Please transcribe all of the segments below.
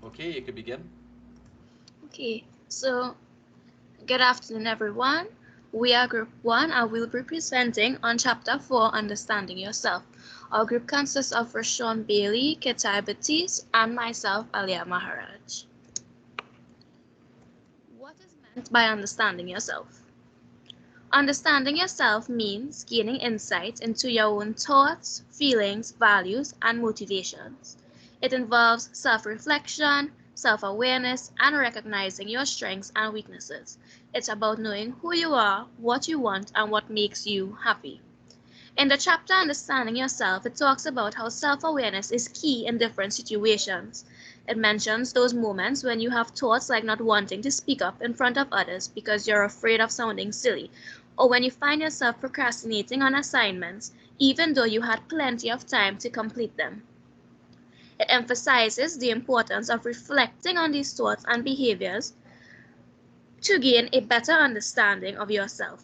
Okay, you can begin. Okay, so good afternoon, everyone. We are Group 1 and we'll be presenting on Chapter 4, Understanding Yourself. Our group consists of Rashawn Bailey, Ketai Batiste, and myself, Alia Maharaj. What is meant by understanding yourself? Understanding yourself means gaining insight into your own thoughts, feelings, values, and motivations. It involves self-reflection, self-awareness, and recognizing your strengths and weaknesses. It's about knowing who you are, what you want, and what makes you happy. In the chapter Understanding Yourself, it talks about how self-awareness is key in different situations. It mentions those moments when you have thoughts like not wanting to speak up in front of others because you're afraid of sounding silly, or when you find yourself procrastinating on assignments even though you had plenty of time to complete them. It emphasizes the importance of reflecting on these thoughts and behaviors to gain a better understanding of yourself.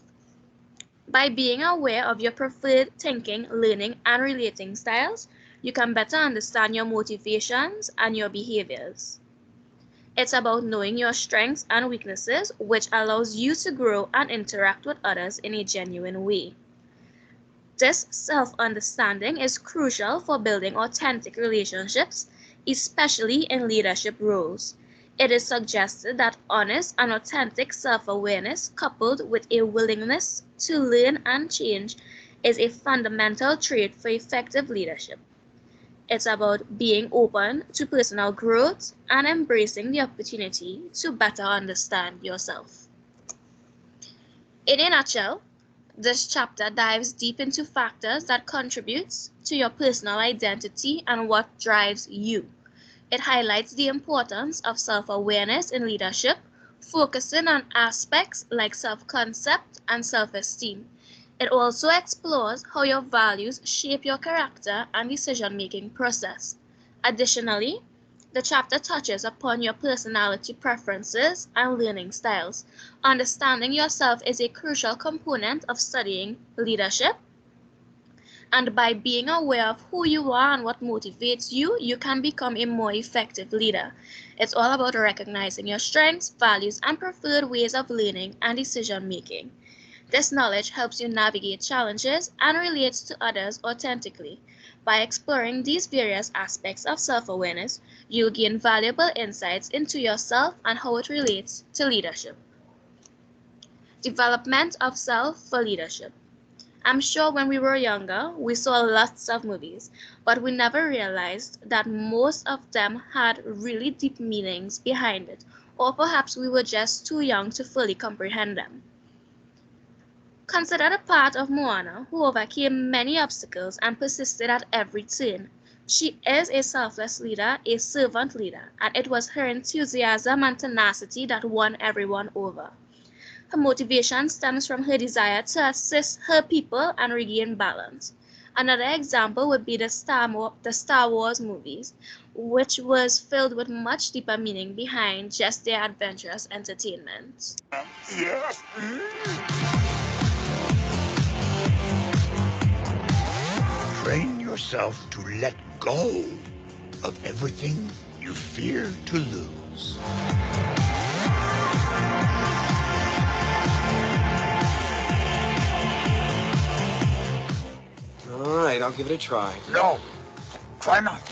By being aware of your preferred thinking, learning, and relating styles, you can better understand your motivations and your behaviors. It's about knowing your strengths and weaknesses, which allows you to grow and interact with others in a genuine way. This self-understanding is crucial for building authentic relationships, especially in leadership roles. It is suggested that honest and authentic self-awareness coupled with a willingness to learn and change is a fundamental trait for effective leadership. It's about being open to personal growth and embracing the opportunity to better understand yourself. In a nutshell, this chapter dives deep into factors that contribute to your personal identity and what drives you. It highlights the importance of self-awareness in leadership, focusing on aspects like self-concept and self-esteem. It also explores how your values shape your character and decision-making process. Additionally, the chapter touches upon your personality preferences and learning styles. Understanding yourself is a crucial component of studying leadership, and by being aware of who you are and what motivates you, you can become a more effective leader. It's all about recognizing your strengths, values, and preferred ways of learning and decision making. This knowledge helps you navigate challenges and relate to others authentically. By exploring these various aspects of self-awareness, you'll gain valuable insights into yourself and how it relates to leadership. Development of self for leadership. I'm sure when we were younger, we saw lots of movies, but we never realized that most of them had really deep meanings behind it, or perhaps we were just too young to fully comprehend them. Consider the part of Moana, who overcame many obstacles and persisted at every turn. She is a selfless leader, a servant leader, and it was her enthusiasm and tenacity that won everyone over. Her motivation stems from her desire to assist her people and regain balance. Another example would be the Star Wars movies, which was filled with much deeper meaning behind just their adventurous entertainment. Yes. Train yourself to let go of everything you fear to lose. All right, I'll give it a try. No, try not.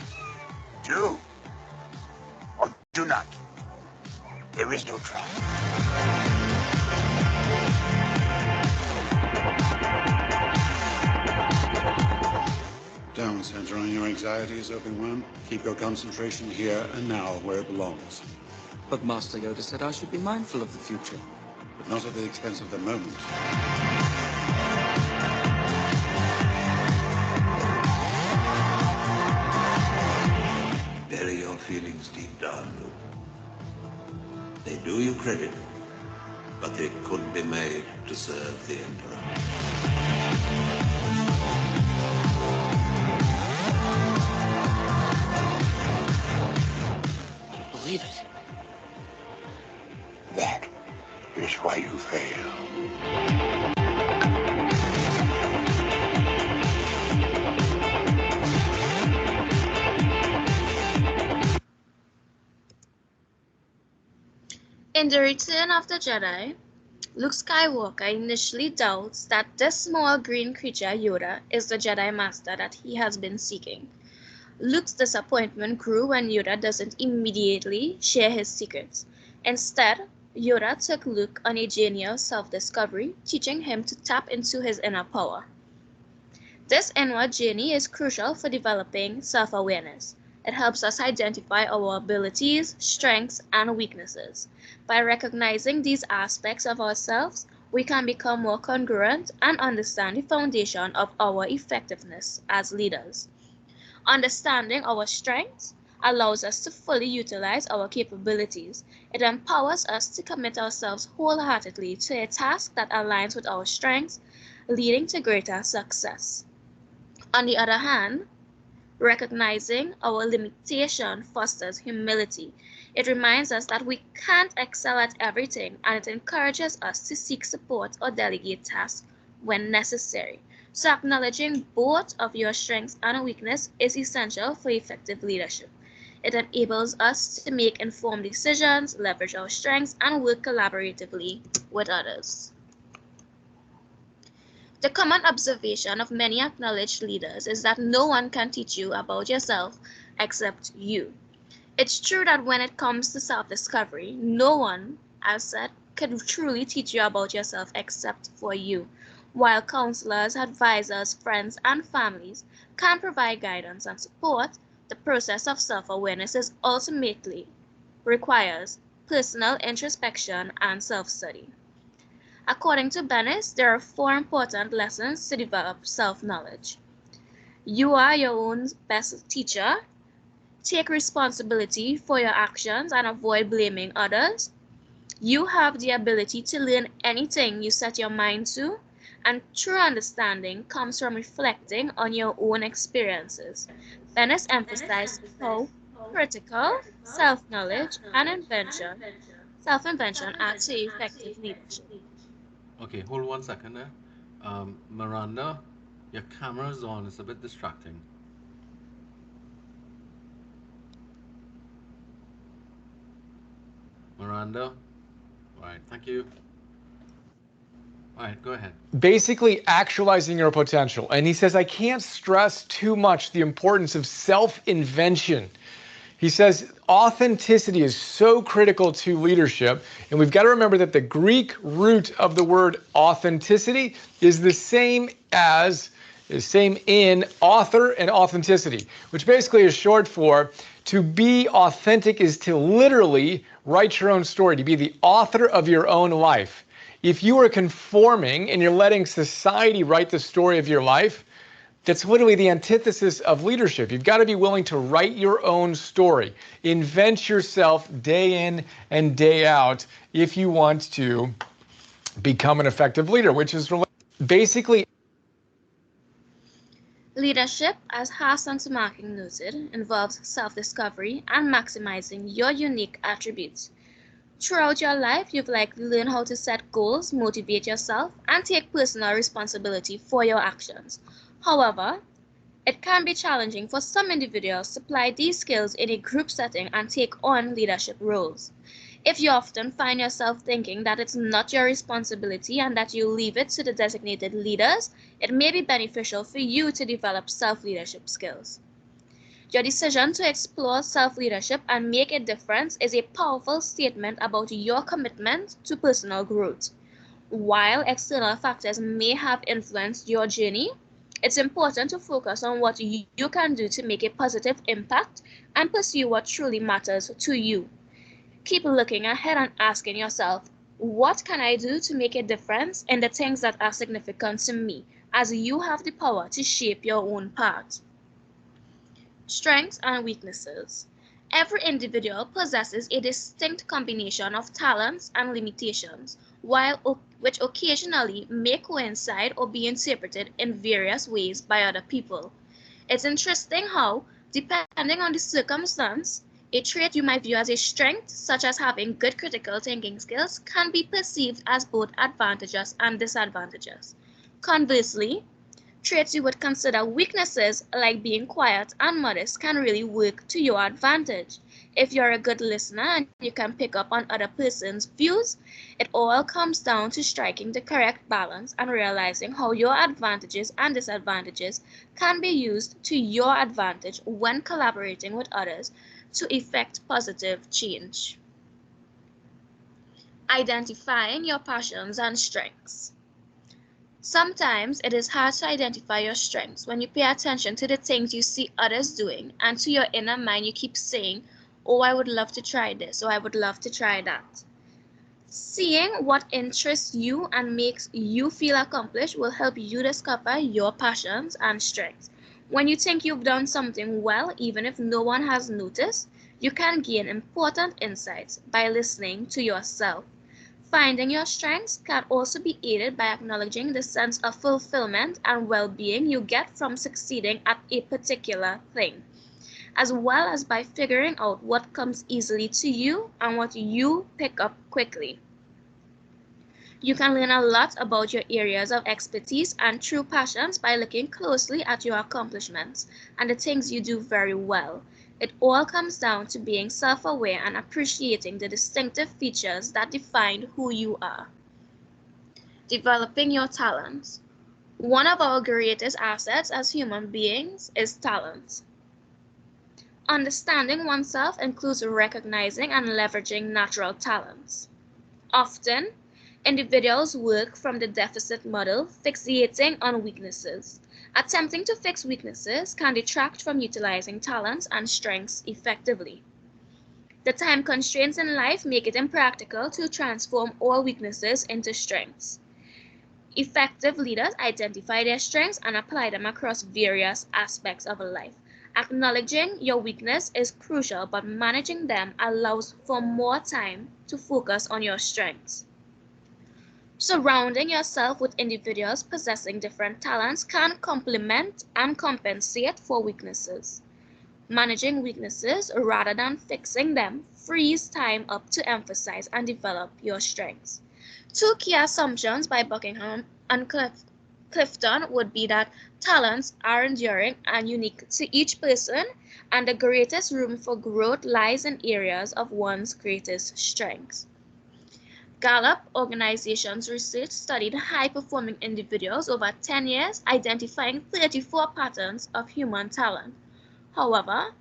Do or do not. There is no try. Down, Sandra. Your anxiety is overwhelmed. Keep your concentration here and now where it belongs. But Master Yoda said I should be mindful of the future. But not at the expense of the moment. Bury your feelings deep down, Luke. They do you credit, but they could be made to serve the Emperor. Believe it. That is why you fail. In The Return of the Jedi, Luke Skywalker initially doubts that this small green creature Yoda is the Jedi Master that he has been seeking. Luke's disappointment grew when Yoda doesn't immediately share his secrets. Instead, Yoda took Luke on a journey of self-discovery, teaching him to tap into his inner power. This inward journey is crucial for developing self-awareness. It helps us identify our abilities, strengths, and weaknesses. By recognizing these aspects of ourselves, we can become more congruent and understand the foundation of our effectiveness as leaders. Understanding our strengths allows us to fully utilize our capabilities. It empowers us to commit ourselves wholeheartedly to a task that aligns with our strengths, leading to greater success. On the other hand, recognizing our limitation fosters humility. It reminds us that we can't excel at everything, and it encourages us to seek support or delegate tasks when necessary. So acknowledging both of your strengths and weakness is essential for effective leadership. It enables us to make informed decisions, leverage our strengths, and work collaboratively with others. The common observation of many acknowledged leaders is that no one can teach you about yourself except you. It's true that when it comes to self-discovery, no one, as said, can truly teach you about yourself except for you. While counselors, advisors, friends, and families can provide guidance and support, the process of self-awareness is ultimately requires personal introspection and self-study. According to Bennis, there are 4 important lessons to develop self-knowledge. You are your own best teacher. Take responsibility for your actions and avoid blaming others. You have the ability to learn anything you set your mind to, and true understanding comes from reflecting on your own experiences. Bennis emphasized how critical self-knowledge and self-invention are to effective leadership. Okay, hold 1 second there. Miranda, your camera's on. It's a bit distracting. Miranda? All right, thank you. All right, go ahead. Basically actualizing your potential. And he says, I can't stress too much the importance of self-invention. He says authenticity is so critical to leadership, and we've got to remember that the Greek root of the word authenticity is the same in author and authenticity, which basically is short for to be authentic is to literally write your own story, to be the author of your own life. If you are conforming and you're letting society write the story of your life, that's literally the antithesis of leadership. You've got to be willing to write your own story. Invent yourself day in and day out if you want to become an effective leader, which is basically. Leadership, as Hassan Tumaking noted, involves self-discovery and maximizing your unique attributes. Throughout your life, you've likely learned how to set goals, motivate yourself, and take personal responsibility for your actions. However, it can be challenging for some individuals to apply these skills in a group setting and take on leadership roles. If you often find yourself thinking that it's not your responsibility and that you leave it to the designated leaders, it may be beneficial for you to develop self-leadership skills. Your decision to explore self-leadership and make a difference is a powerful statement about your commitment to personal growth. While external factors may have influenced your journey, it's important to focus on what you can do to make a positive impact and pursue what truly matters to you. Keep looking ahead and asking yourself, what can I do to make a difference in the things that are significant to me, as you have the power to shape your own path. Strengths and weaknesses. Every individual possesses a distinct combination of talents and limitations, which occasionally may coincide or be interpreted in various ways by other people. It's interesting how, depending on the circumstance, a trait you might view as a strength, such as having good critical thinking skills, can be perceived as both advantageous and disadvantageous. Conversely, traits you would consider weaknesses, like being quiet and modest, can really work to your advantage. If you're a good listener and you can pick up on other person's views, it all comes down to striking the correct balance and realizing how your advantages and disadvantages can be used to your advantage when collaborating with others to effect positive change. Identifying your passions and strengths. Sometimes it is hard to identify your strengths when you pay attention to the things you see others doing, and to your inner mind you keep saying, "Oh, I would love to try this," or "I would love to try that." Seeing what interests you and makes you feel accomplished will help you discover your passions and strengths. When you think you've done something well, even if no one has noticed, you can gain important insights by listening to yourself. Finding your strengths can also be aided by acknowledging the sense of fulfillment and well-being you get from succeeding at a particular thing, as well as by figuring out what comes easily to you and what you pick up quickly. You can learn a lot about your areas of expertise and true passions by looking closely at your accomplishments and the things you do very well. It all comes down to being self-aware and appreciating the distinctive features that define who you are. Developing your talents. One of our greatest assets as human beings is talent. Understanding oneself includes recognizing and leveraging natural talents. Often, individuals work from the deficit model, fixating on weaknesses. Attempting to fix weaknesses can detract from utilizing talents and strengths effectively. The time constraints in life make it impractical to transform all weaknesses into strengths. Effective leaders identify their strengths and apply them across various aspects of life. Acknowledging your weakness is crucial, but managing them allows for more time to focus on your strengths. Surrounding yourself with individuals possessing different talents can complement and compensate for weaknesses. Managing weaknesses rather than fixing them frees time up to emphasize and develop your strengths. Two key assumptions by Buckingham and Clifton would be that talents are enduring and unique to each person, and the greatest room for growth lies in areas of one's greatest strengths. Gallup organization's research studied high-performing individuals over 10 years, identifying 34 patterns of human talent. However,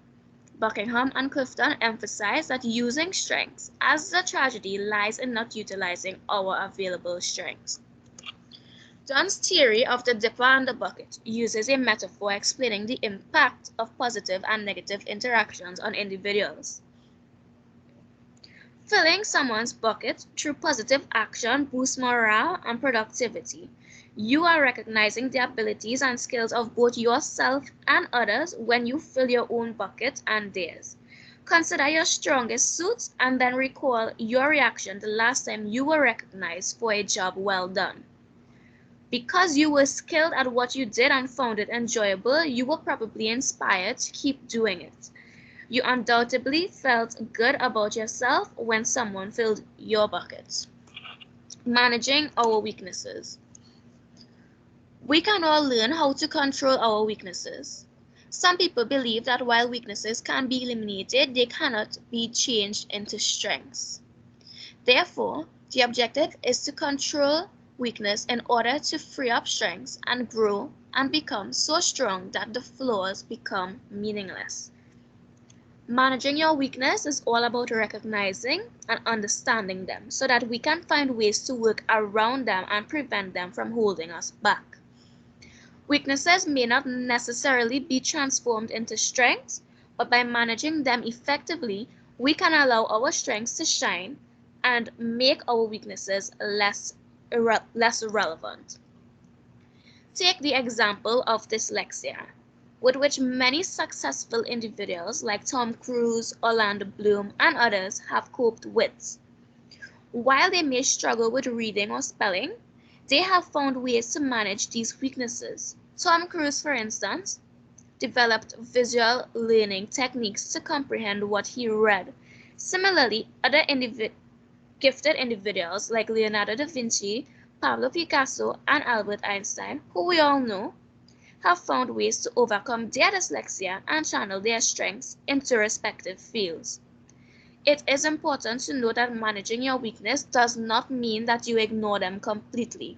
Buckingham and Clifton emphasize that using strengths as the tragedy lies in not utilizing our available strengths. John's theory of the dipper and the bucket uses a metaphor explaining the impact of positive and negative interactions on individuals. Filling someone's bucket through positive action boosts morale and productivity. You are recognizing the abilities and skills of both yourself and others when you fill your own bucket and theirs. Consider your strongest suits and then recall your reaction the last time you were recognized for a job well done. Because you were skilled at what you did and found it enjoyable, you were probably inspired to keep doing it. You undoubtedly felt good about yourself when someone filled your bucket. Managing our weaknesses. We can all learn how to control our weaknesses. Some people believe that while weaknesses can be eliminated, they cannot be changed into strengths. Therefore, the objective is to control weakness in order to free up strengths and grow and become so strong that the flaws become meaningless. Managing your weakness is all about recognizing and understanding them so that we can find ways to work around them and prevent them from holding us back. Weaknesses may not necessarily be transformed into strengths, but by managing them effectively, we can allow our strengths to shine and make our weaknesses less relevant. Take the example of dyslexia, with which many successful individuals like Tom Cruise, Orlando Bloom, and others have coped with. While they may struggle with reading or spelling, they have found ways to manage these weaknesses. Tom Cruise, for instance, developed visual learning techniques to comprehend what he read. Similarly, other gifted individuals like Leonardo da Vinci, Pablo Picasso, and Albert Einstein, who we all know, have found ways to overcome their dyslexia and channel their strengths into respective fields. It is important to know that managing your weakness does not mean that you ignore them completely.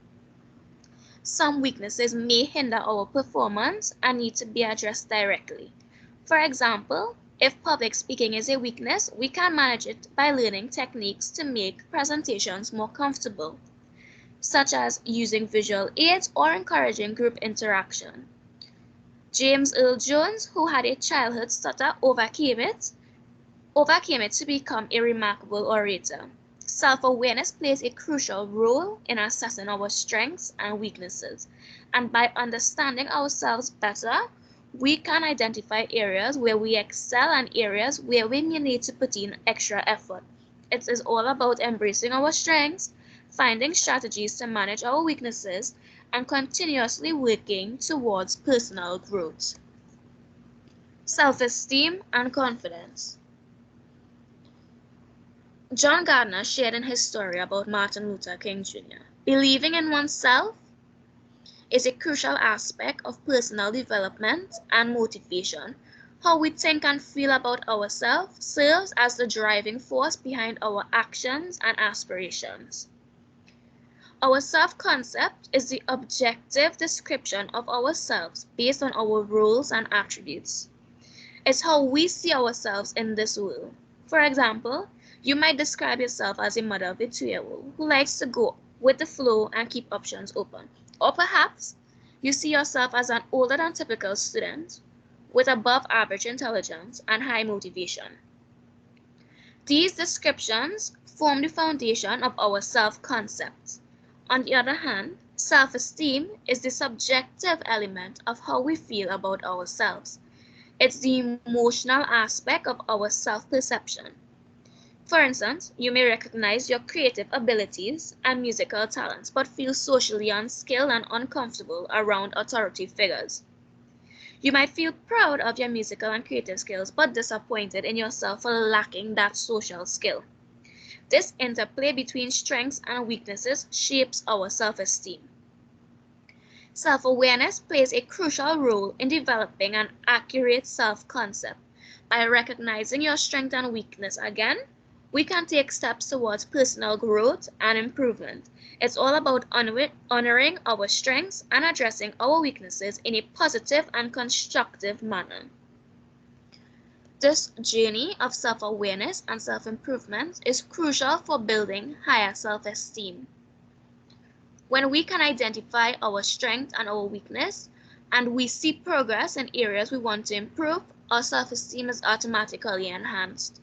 Some weaknesses may hinder our performance and need to be addressed directly. For example, if public speaking is a weakness, we can manage it by learning techniques to make presentations more comfortable, such as using visual aids or encouraging group interaction. James Earl Jones, who had a childhood stutter, overcame it to become a remarkable orator. Self-awareness plays a crucial role in assessing our strengths and weaknesses, and by understanding ourselves better, we can identify areas where we excel and areas where we may need to put in extra effort. It is all about embracing our strengths, finding strategies to manage our weaknesses, and continuously working towards personal growth. Self-esteem and confidence. John Gardner shared in his story about Martin Luther King Jr. Believing in oneself is a crucial aspect of personal development and motivation. How we think and feel about ourselves serves as the driving force behind our actions and aspirations. Our self-concept is the objective description of ourselves based on our roles and attributes. It's how we see ourselves in this world. For example, you might describe yourself as a mother of a 2-year-old who likes to go with the flow and keep options open. Or perhaps you see yourself as an older than typical student with above average intelligence and high motivation. These descriptions form the foundation of our self-concept. On the other hand, self-esteem is the subjective element of how we feel about ourselves. It's the emotional aspect of our self-perception. For instance, you may recognize your creative abilities and musical talents, but feel socially unskilled and uncomfortable around authority figures. You might feel proud of your musical and creative skills, but disappointed in yourself for lacking that social skill. This interplay between strengths and weaknesses shapes our self-esteem. Self-awareness plays a crucial role in developing an accurate self-concept. By recognizing your strength and weakness again, we can take steps towards personal growth and improvement. It's all about honoring our strengths and addressing our weaknesses in a positive and constructive manner. This journey of self-awareness and self-improvement is crucial for building higher self-esteem. When we can identify our strength and our weakness, and we see progress in areas we want to improve, our self-esteem is automatically enhanced.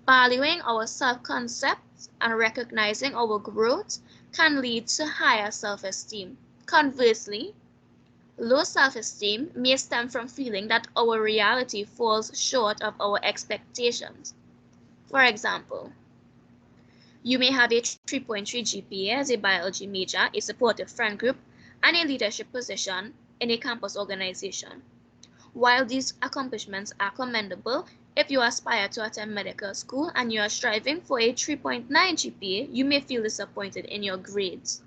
Valuing our self-concept and recognizing our growth can lead to higher self-esteem. Conversely, low self-esteem may stem from feeling that our reality falls short of our expectations. For example, you may have a 3.3 GPA as a biology major, a supportive friend group, and a leadership position in a campus organization. While these accomplishments are commendable, if you aspire to attend medical school and you are striving for a 3.9 GPA, you may feel disappointed in your grades.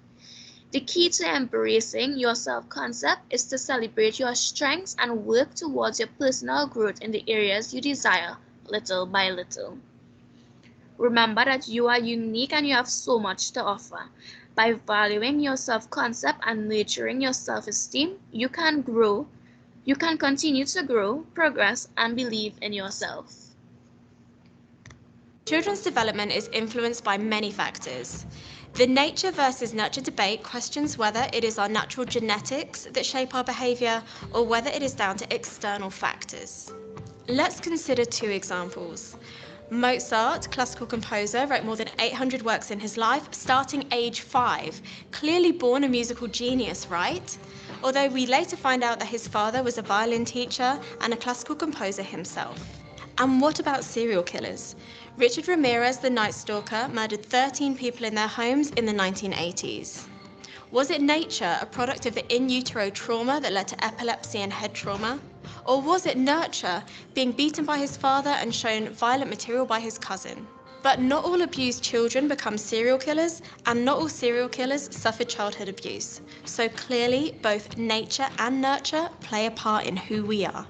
The key to embracing your self-concept is to celebrate your strengths and work towards your personal growth in the areas you desire, little by little. Remember that you are unique and you have so much to offer. By valuing your self-concept and nurturing your self-esteem, you can continue to grow, progress, and believe in yourself. Children's development is influenced by many factors. The nature versus nurture debate questions whether it is our natural genetics that shape our behaviour or whether it is down to external factors. Let's consider two examples. Mozart, classical composer, wrote more than 800 works in his life, starting age 5. Clearly born a musical genius, right? Although we later find out that his father was a violin teacher and a classical composer himself. And what about serial killers? Richard Ramirez, the Night Stalker, murdered 13 people in their homes in the 1980s. Was it nature, a product of the in utero trauma that led to epilepsy and head trauma? Or was it nurture, being beaten by his father and shown violent material by his cousin? But not all abused children become serial killers, and not all serial killers suffered childhood abuse. So clearly, both nature and nurture play a part in who we are.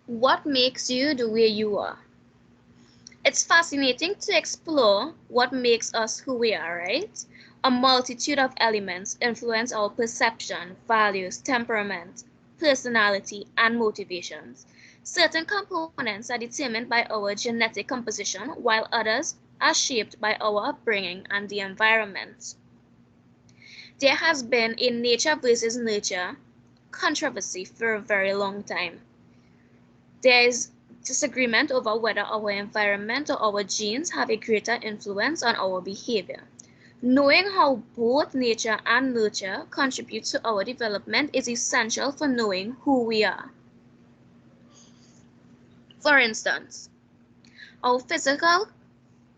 What makes you the way you are? It's fascinating to explore what makes us who we are, right? A multitude of elements influence our perception, values, temperament, personality, and motivations. Certain components are determined by our genetic composition, while others are shaped by our upbringing and the environment. There has been a nature versus nurture controversy for a very long time. There is disagreement over whether our environment or our genes have a greater influence on our behavior. Knowing how both nature and nurture contribute to our development is essential for knowing who we are. For instance, our physical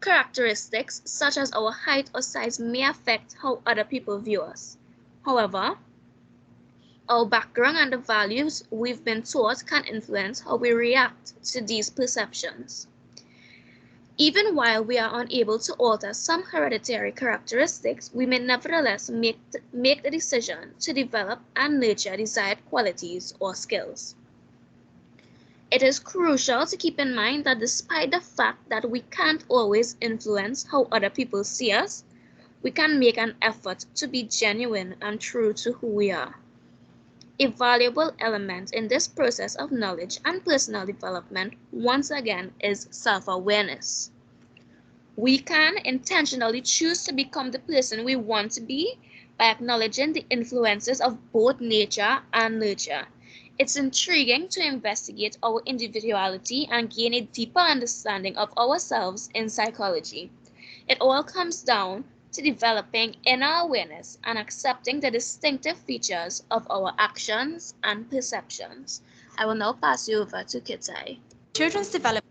characteristics, such as our height or size, may affect how other people view us. However, our background and the values we've been taught can influence how we react to these perceptions. Even while we are unable to alter some hereditary characteristics, we may nevertheless make the decision to develop and nurture desired qualities or skills. It is crucial to keep in mind that despite the fact that we can't always influence how other people see us, we can make an effort to be genuine and true to who we are. A valuable element in this process of knowledge and personal development, once again, is self-awareness. We can intentionally choose to become the person we want to be by acknowledging the influences of both nature and nurture. It's intriguing to investigate our individuality and gain a deeper understanding of ourselves in psychology. It all comes down to developing inner awareness and accepting the distinctive features of our actions and perceptions. I will now pass you over to Kitai. Children's development.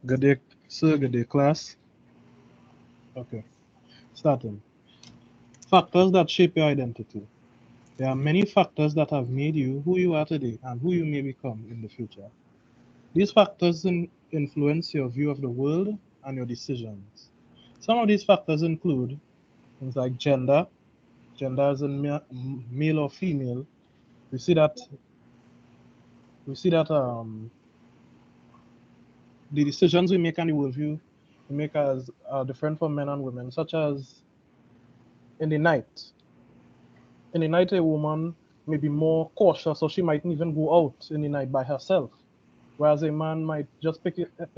Good day, sir. Good day, class. Okay, starting. Factors that shape your identity. There are many factors that have made you who you are today and who you may become in the future. These factors influence your view of the world and your decisions. Some of these factors include things like gender. Gender as in male or female. We see that the decisions we make and the worldview we make as are different for men and women, such as in the night. In the night, a woman may be more cautious, or she mightn't even go out in the night by herself, whereas a man might just pick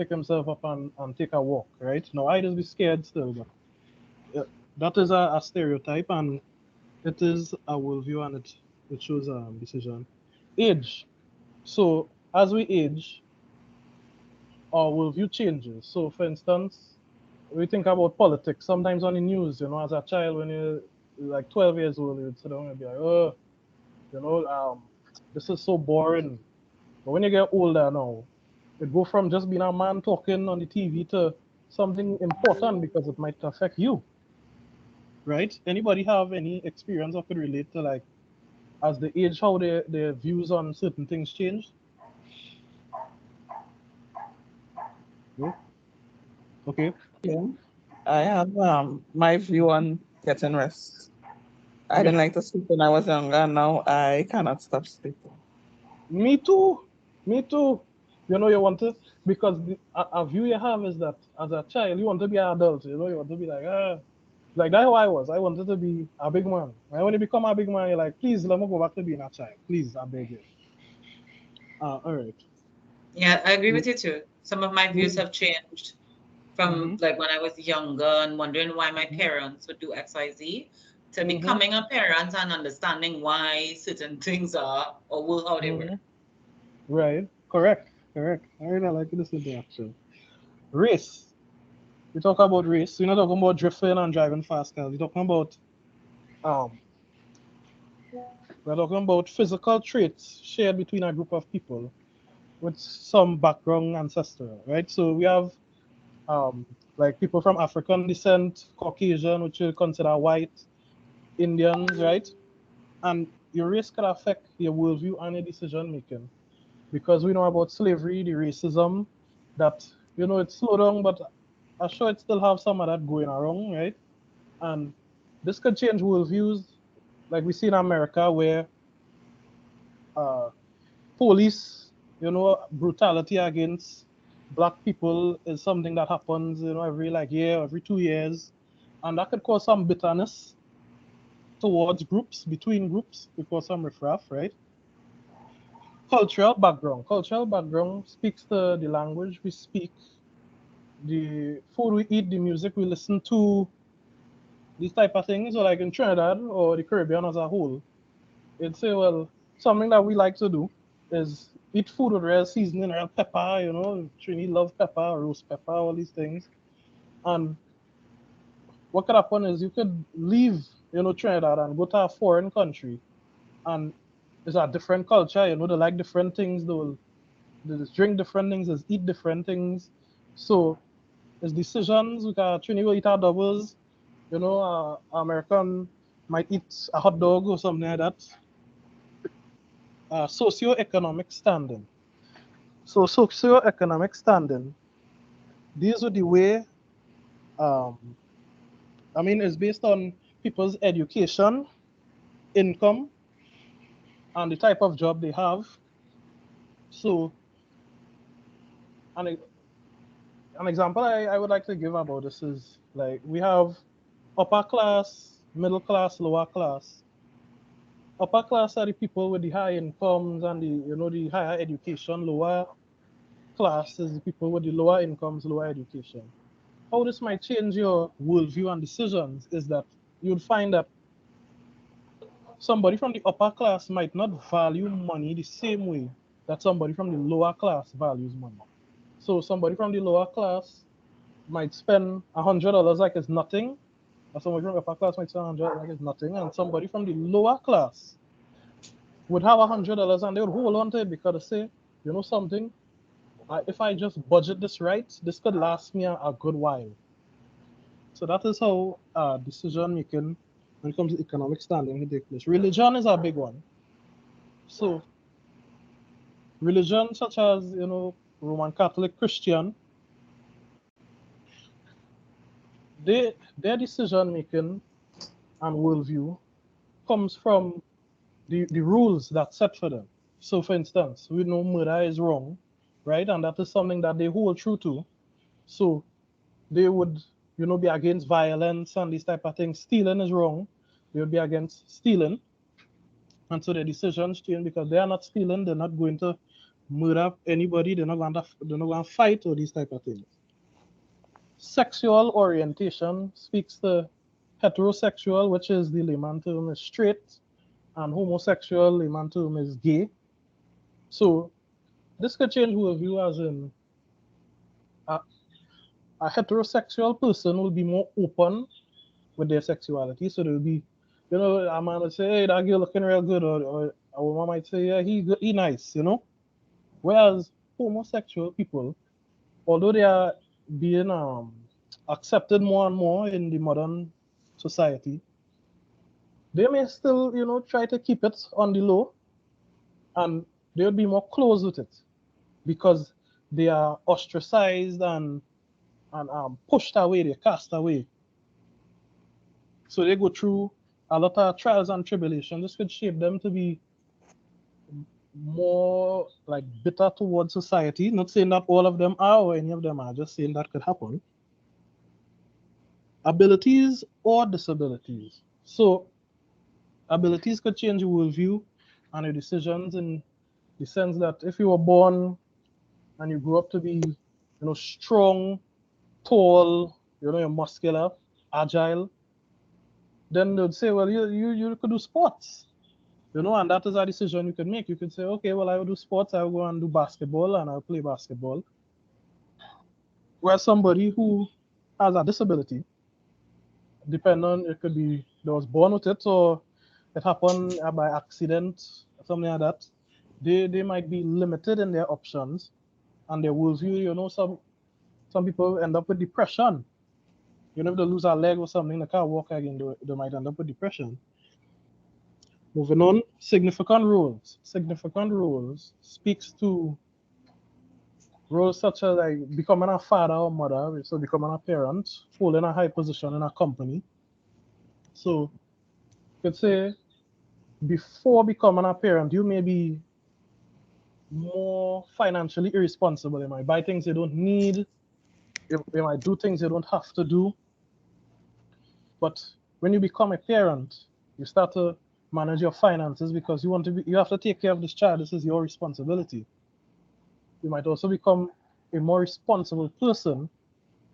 himself up and take a walk, right? Now, I just be scared still, but that is a stereotype, and it is a worldview, and it shows a decision. Age. So, as we age, our worldview changes. So, for instance, we think about politics. Sometimes on the news, as a child, when you're like 12 years old, you'd sit down and be like, oh, this is so boring. But when you get older now, it go from just being a man talking on the TV to something important because it might affect you, right? Anybody have any experience or could relate to, like, as they age, how their views on certain things change? No? Okay. Yeah, I have my view on getting rest. I Yeah. didn't like to sleep when I was younger, and now I cannot stop sleeping. Me too. Me too. You want to, because a view you have is that as a child, you want to be an adult. You want to be like, like that's how I was. I wanted to be a big man. And when you become a big man, you're like, please, let me go back to being a child. Please, I beg you. All right. Yeah, I agree with you too. Some of my views have changed from like when I was younger and wondering why my parents would do XYZ to becoming a parent and understanding why certain things are or were how they were. Right. Correct. All right, I like this interaction. Race. We talk about race. We're not talking about drifting and driving fast cars. We're talking about physical traits shared between a group of people with some background ancestral, right? So we have like people from African descent, Caucasian, which you consider white, Indians, right? And your race can affect your worldview and your decision making, because we know about slavery, the racism, that it's slowed down, but I'm sure it still have some of that going around, right? And this could change worldviews, like we see in America, where police, brutality against black people is something that happens, every like year, every 2 years, and that could cause some bitterness towards groups, between groups, because some riffraff, right? Cultural background. Cultural background speaks to the language we speak, the food we eat, the music we listen to, these type of things. So like in Trinidad or the Caribbean as a whole, it'd say, well, something that we like to do is eat food with real seasoning, real pepper, Trini love pepper, roast pepper, all these things. And what could happen is you could leave, Trinidad and go to a foreign country, and it's a different culture, they like different things, they just drink different things, they eat different things. So it's decisions. Trini will eat our doubles, American might eat a hot dog or something like that. Socioeconomic standing. So socioeconomic standing, these are the way, it's based on people's education, income, and the type of job they have. So an example I would like to give about this is like we have upper class, middle class, lower class. Upper class are the people with the high incomes and the higher education. Lower class is the people with the lower incomes, lower education. How this might change your worldview and decisions is that you'll find that somebody from the upper class might not value money the same way that somebody from the lower class values money. So somebody from the lower class might spend $100 like it's nothing, or somebody from the upper class might spend $100 like it's nothing, and somebody from the lower class would have $100 and they would hold on to it because they say, you know something, if I just budget this right, this could last me a good while. So that is how decision making when it comes to economic standing can take place. Religion is a big one. So religion such as Roman Catholic, Christian, their decision making and worldview comes from the rules that's set for them. So for instance, we know murder is wrong, right? And that is something that they hold true to. So they would, be against violence and these type of things. Stealing is wrong. They would be against stealing. And so their decisions change because they are not stealing. They're not going to murder anybody. They're not going to fight or these type of things. Sexual orientation speaks to heterosexual, which is the layman term is straight, and homosexual layman term is gay. So this could change who view as in a heterosexual person will be more open with their sexuality. So there will be, a man would say, hey, that girl looking real good, or a woman might say, yeah, he nice, Whereas homosexual people, although they are being accepted more and more in the modern society, they may still, try to keep it on the low, and they would be more close with it because they are ostracized and pushed away, they're cast away. So they go through a lot of trials and tribulations. This could shape them to be more like bitter towards society. Not saying that all of them are or any of them are, just saying that could happen. Abilities or disabilities. So abilities could change your worldview and your decisions in the sense that if you were born and you grew up to be, strong, tall, you're muscular, agile, then they'd say, well, you could do sports, and that is a decision you can make. You could say, okay, well, I will do sports, I will go and do basketball, and I'll play basketball. Whereas somebody who has a disability, depending on, it could be they was born with it or it happened by accident, something like that, they might be limited in their options and their worldview. Some people end up with depression. If they lose a leg or something, they can't walk again, they might end up with depression. Moving on, significant roles. Significant roles speaks to roles such as like becoming a father or mother, so becoming a parent, holding a high position in a company. So you could say before becoming a parent, you may be more financially irresponsible. They might buy things they don't need. They might do things they don't have to do. But when you become a parent, you start to manage your finances because you have to take care of this child. This is your responsibility. You might also become a more responsible person,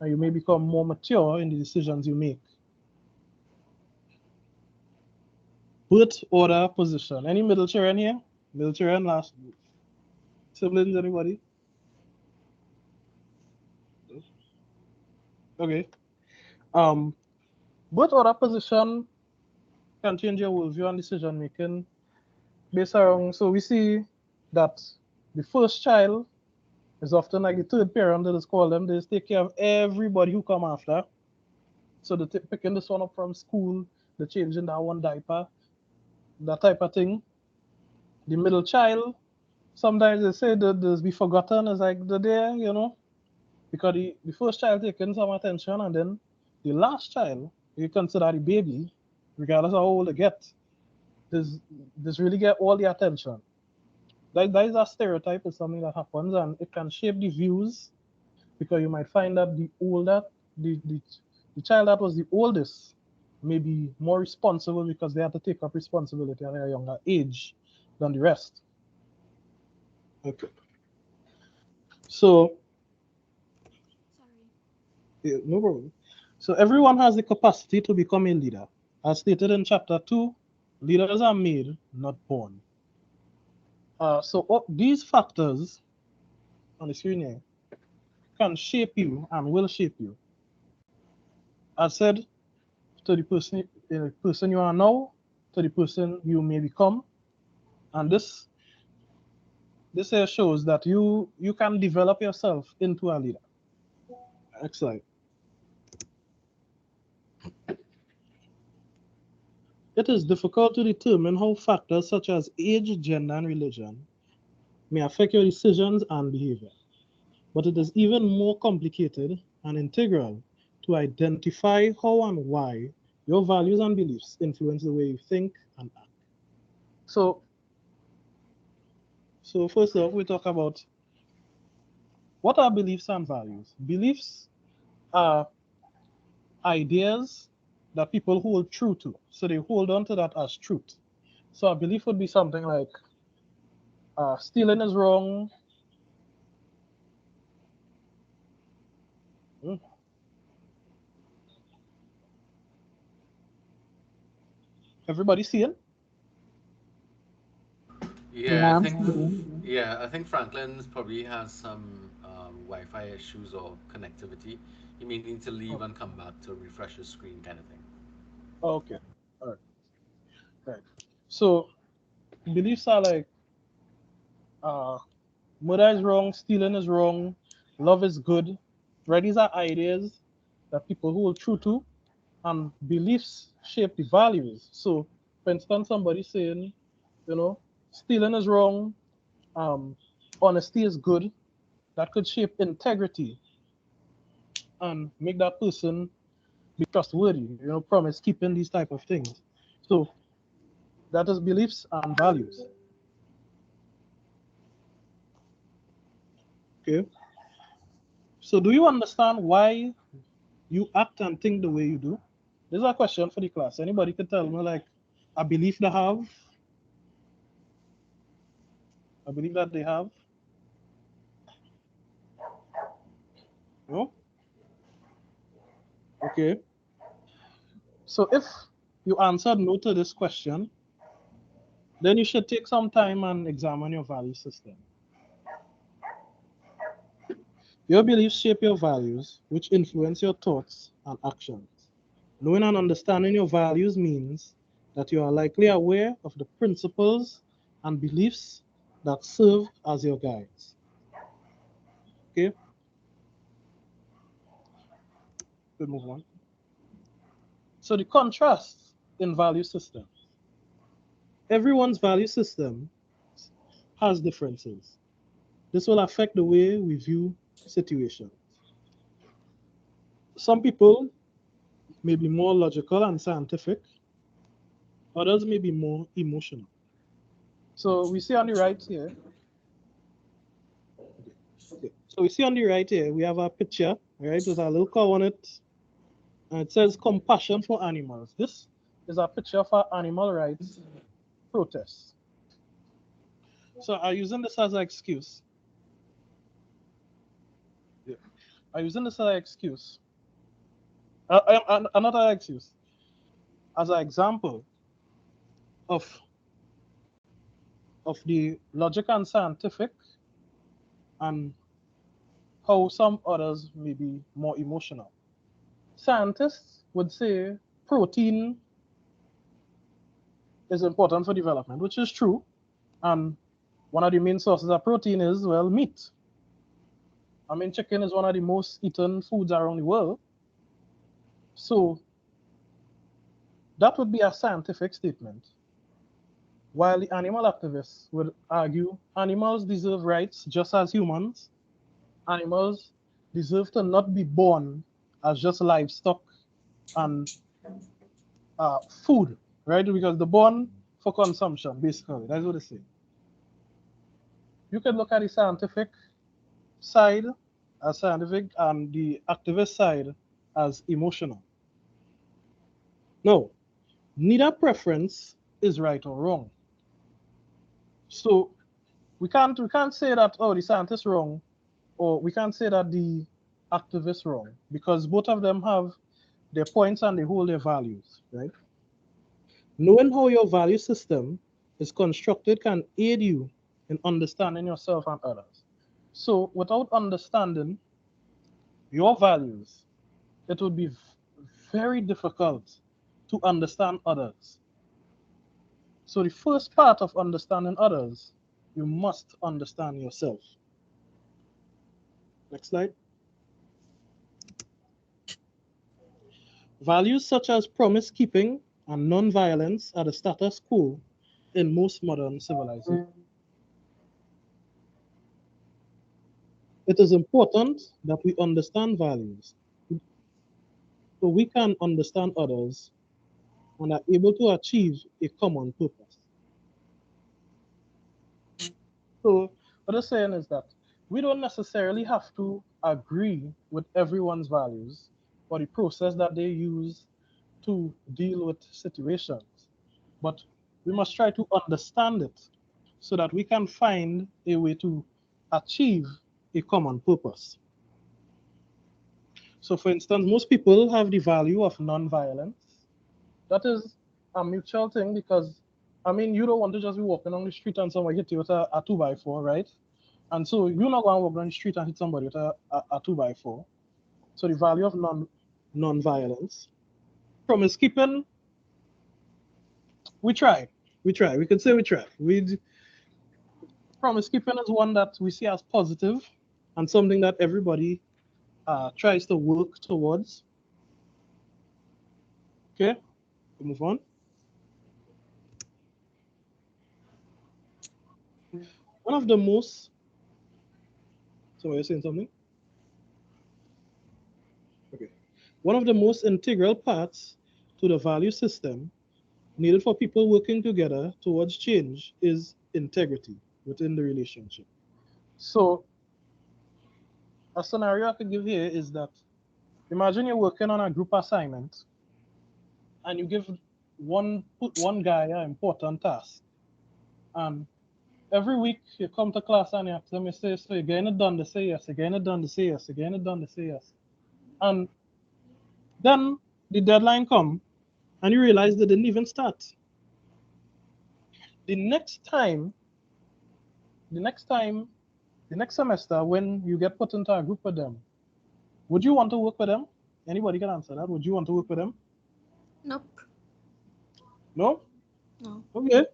and you may become more mature in the decisions you make. Birth order position. Any middle children here? Middle children, last siblings, anybody? Okay. Birth order position can change your worldview and decision making based around. So we see that the first child is often like the third parent, they just call them. They just take care of everybody who come after. So they're picking this one up from school, they're changing that one diaper, that type of thing. The middle child, sometimes they say that there's be forgotten as like the there, because the first child taking some attention, and then the last child, you consider the baby, regardless of how old they get, this really get all the attention. That is a stereotype, is something that happens, and it can shape the views, because you might find that the child that was the oldest may be more responsible because they have to take up responsibility at a younger age than the rest. Okay. So, yeah, no problem. So everyone has the capacity to become a leader. As stated in chapter 2, leaders are made, not born. So these factors on the screen here can shape you and will shape you. As said, to the person you are now, to the person you may become, and this here shows that you can develop yourself into a leader. Excellent. It is difficult to determine how factors such as age, gender, and religion may affect your decisions and behavior. But it is even more complicated and integral to identify how and why your values and beliefs influence the way you think and act. So first off, we talk about what are beliefs and values. Beliefs are ideas that people hold true to. So they hold on to that as truth. So a belief would be something like stealing is wrong. Everybody seeing? Yeah, Yeah. I think Franklin's probably has some Wi-Fi issues or connectivity. He may need to leave and come back to refresh his screen, kind of thing. Okay. All right. Right. So beliefs are like murder is wrong, stealing is wrong, love is good. Right? These are ideas that people hold true to, and beliefs shape the values. So, for instance, somebody saying, stealing is wrong, honesty is good, that could shape integrity and make that person be trustworthy, promise keeping, these type of things. So that is beliefs and values. Okay. So do you understand why you act and think the way you do? This is a question for the class. Anybody could tell me like a belief they have, a belief that they have? No? Okay. So if you answered no to this question, then you should take some time and examine your value system. Your beliefs shape your values, which influence your thoughts and actions. Knowing and understanding your values means that you are likely aware of the principles and beliefs that serve as your guides. Okay? We'll move on. So the contrast in value systems. Everyone's value system has differences. This will affect the way we view situations. Some people may be more logical and scientific, others may be more emotional. So we see on the right here, So we see on the right here, we have a picture, right, with a little cow on it. And it says compassion for animals. This is a picture of an animal rights protest. So I'm using this as an excuse. Yeah. I'm using this as an excuse. Another excuse. As an example of the logic and scientific and how some others may be more emotional. Scientists would say protein is important for development, which is true. And one of the main sources of protein is, well, meat. I mean, chicken is one of the most eaten foods around the world. So that would be a scientific statement. While the animal activists would argue animals deserve rights just as humans, animals deserve to not be born as just livestock and food, right? Because they're born for consumption, basically. That's what they say. You can look at the scientific side as scientific and the activist side as emotional. No, neither preference is right or wrong. So we can't say that, oh, the scientist wrong, or we can't say that the activist wrong, because both of them have their points and they hold their values, right? Knowing how your value system is constructed can aid you in understanding yourself and others. So without understanding your values, it would be very difficult to understand others. So the first part of understanding others, you must understand yourself. Next slide. Values such as promise keeping and non-violence are the status quo in most modern civilizations. It is important that we understand values so we can understand others and are able to achieve a common purpose. So what I'm saying is that we don't necessarily have to agree with everyone's values or the process that they use to deal with situations, but we must try to understand it so that we can find a way to achieve a common purpose. So for instance, most people have the value of non-violence. That is a mutual thing because, I mean, you don't want to just be walking on the street and somebody hit you with a 2x4, right? And so you're not going to walk down the street and hit somebody with a 2x4. So the value of non-violence. Promise keeping, we try. We could say we try. Promise keeping is one that we see as positive and something that everybody tries to work towards. Okay, we move on. One of the most, so you're saying something? Okay. One of the most integral parts to the value system needed for people working together towards change is integrity within the relationship. So a scenario I could give here is that imagine you're working on a group assignment and you give one guy an important task. And every week you come to class and you ask them, you say, so you're getting it done, they say yes, you're getting it done, they say yes, you're getting it done, they say yes. And then the deadline come and you realize they didn't even start. The next semester when you get put into a group with them, would you want to work with them? Anybody can answer that. Would you want to work with them? Nope. No? No. Okay.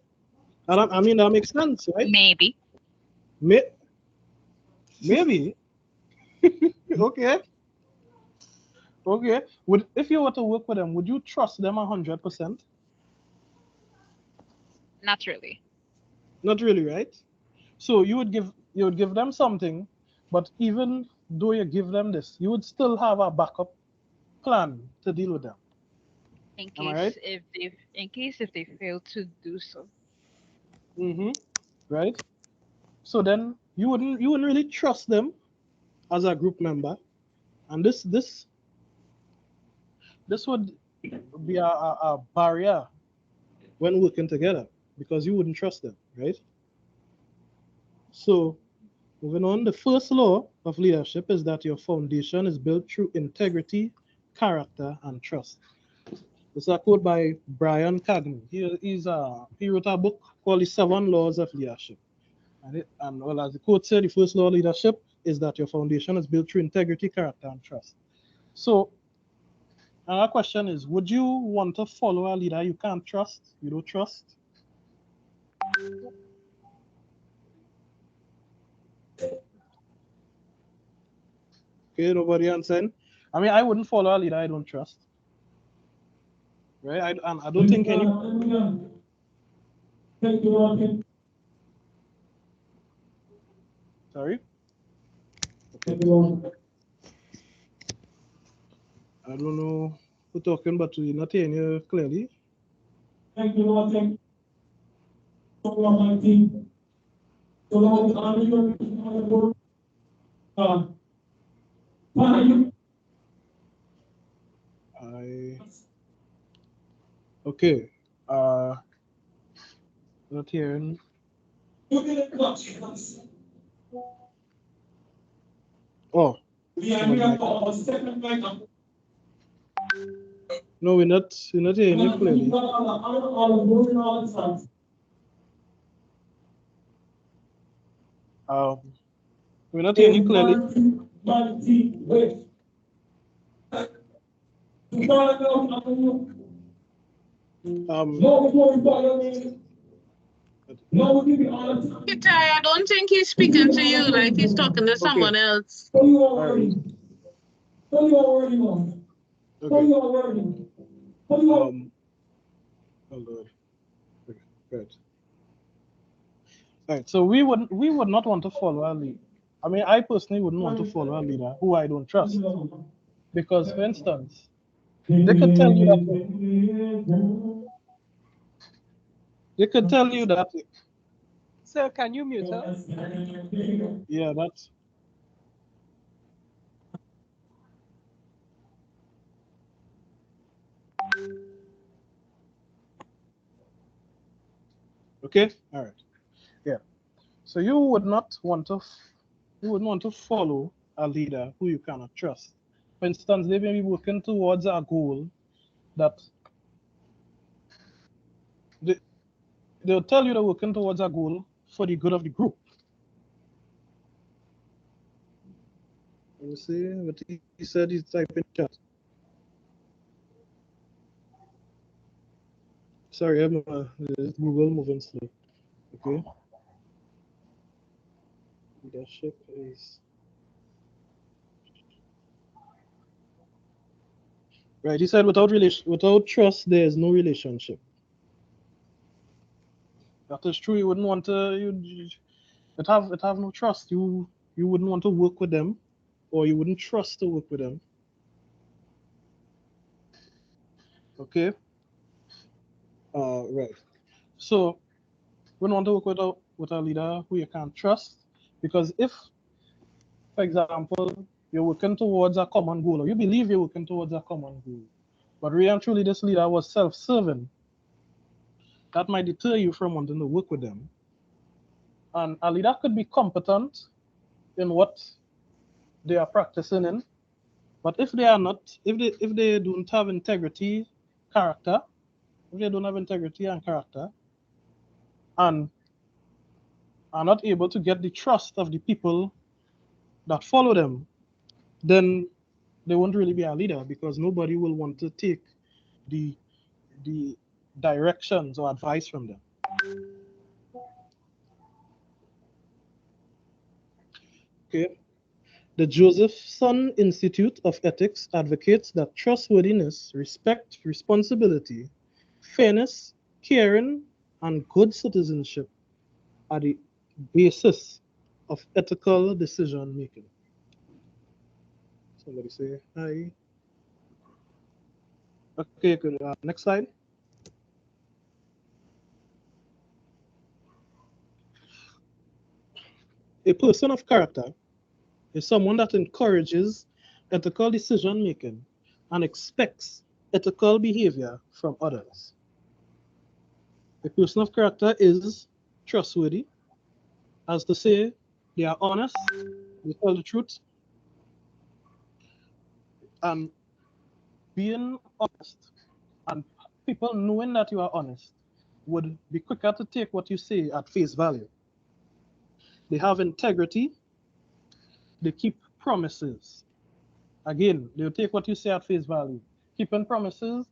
I mean, that makes sense, right? Maybe. Maybe. Okay. Okay. If you were to work with them, would you trust them 100%? Not really. Not really, right? So you would give them something, but even though you give them this, you would still have a backup plan to deal with them. In Am I case right? if they fail to do so. Mm-hmm. Right? So then you wouldn't really trust them as a group member, and this would be a barrier when working together because you wouldn't trust them, right? So moving on, the first law of leadership is that your foundation is built through integrity, character, and trust. This is a quote by Brian Cagney. He wrote a book called The 7 Laws of Leadership. And well, as the quote said, the first law of leadership is that your foundation is built through integrity, character, and trust. So our question is, would you want to follow a leader you can't trust, you don't trust? Okay, nobody answering. I mean, I wouldn't follow a leader I don't trust. Right? And I don't think any. Sorry? Okay. I don't know who talking, but we're not hearing you clearly. Thank you, Lord. Thank you. So, my team. So, Lord, honor you. Okay. Not hearing. Oh. No, we're not hearing you clearly. We're not hearing you clearly. Kitai, I don't think he's speaking to you, like he's talking to someone else. Okay. Hold on. Okay, good. All right, so we would not want to follow a leader. I mean, I personally wouldn't want to follow a leader who I don't trust, because, for instance, they could tell you that. Sir, can you mute her? Yeah, that's. Okay. All right. Yeah. So you wouldn't want to follow a leader who you cannot trust. For instance, they may be working towards a goal that they'll tell you they're working towards a goal for the good of the group. Let me see what he said. He's typing chat. Sorry, I'm Google moving slow. Okay. Leadership is right. He said without trust, there is no relationship. That is true. You wouldn't want to. It have no trust. You wouldn't want to work with them, or you wouldn't trust to work with them. Okay. Right. So we don't want to work with a leader who you can't trust, because if, for example, you're working towards a common goal, or you believe you're working towards a common goal, but really and truly this leader was self-serving, that might deter you from wanting to work with them. And a leader could be competent in what they are practicing in, but if they are not, if they don't have integrity, character, if they don't have integrity and character, and are not able to get the trust of the people that follow them, then they won't really be a leader, because nobody will want to take the directions or advice from them. Okay. The Josephson Institute of Ethics advocates that trustworthiness, respect, responsibility, fairness, caring, and good citizenship are the basis of ethical decision making. Somebody say hi. Okay, good. Next slide. A person of character is someone that encourages ethical decision making and expects ethical behavior from others. A person of character is trustworthy, as to say they are honest, they tell the truth, and being honest and people knowing that you are honest would be quicker to take what you say at face value. They have integrity, they keep promises. Again, they'll take what you say at face value. Keeping promises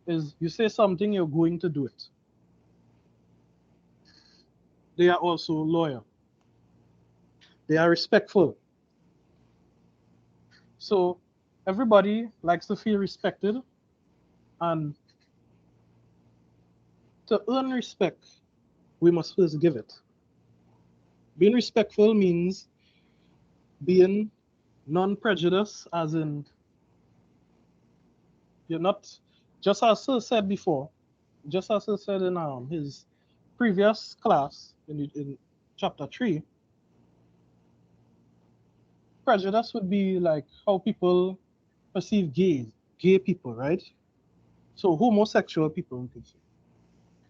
is you say something, you're going to do it. They are also loyal. They are respectful. So everybody likes to feel respected, and to earn respect, we must first give it. Being respectful means being non-prejudiced, as in you're not, just as Sir said before, just as Sir said in his previous class in chapter 3, prejudice would be like how people perceive gay people, right? So homosexual people, we could say,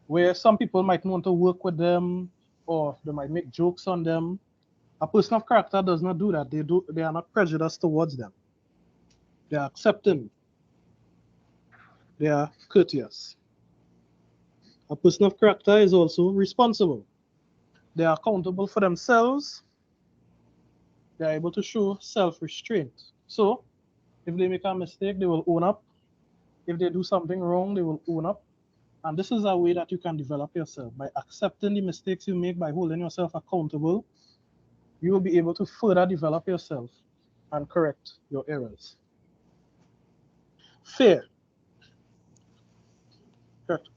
where some people might want to work with them or they might make jokes on them. A person of character does not do that. They are not prejudiced towards them. They are accepting. They are courteous. A person of character is also responsible. They are accountable for themselves. They are able to show self-restraint. So if they make a mistake, they will own up. If they do something wrong, they will own up. And this is a way that you can develop yourself. By accepting the mistakes you make, by holding yourself accountable, you will be able to further develop yourself and correct your errors. Fair. Correct.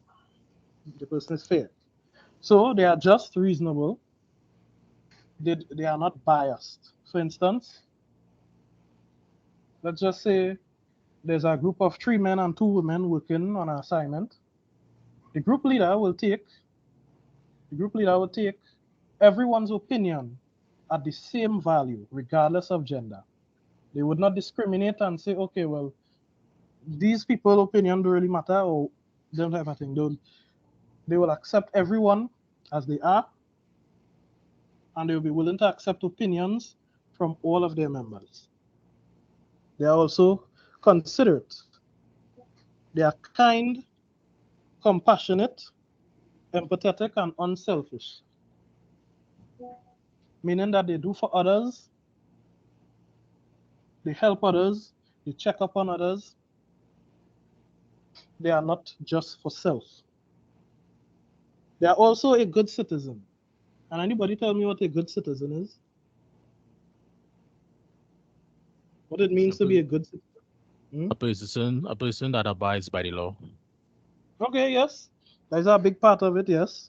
The person is fair. So they are just reasonable. They are not biased. For instance, let's just say there's a group of 3 men and 2 women working on an assignment. The group leader will take everyone's opinion at the same value, regardless of gender. They would not discriminate and say, okay, well, these people's opinion don't really matter or don't have anything. They will accept everyone as they are, and they will be willing to accept opinions from all of their members. They are also considerate. They are kind, compassionate, empathetic, and unselfish. Meaning that they do for others, they help others, they check up on others. They are not just for self. They are also a good citizen. And anybody tell me what a good citizen is? What it means to be a good citizen? A person that abides by the law. Okay, yes. That's a big part of it, yes.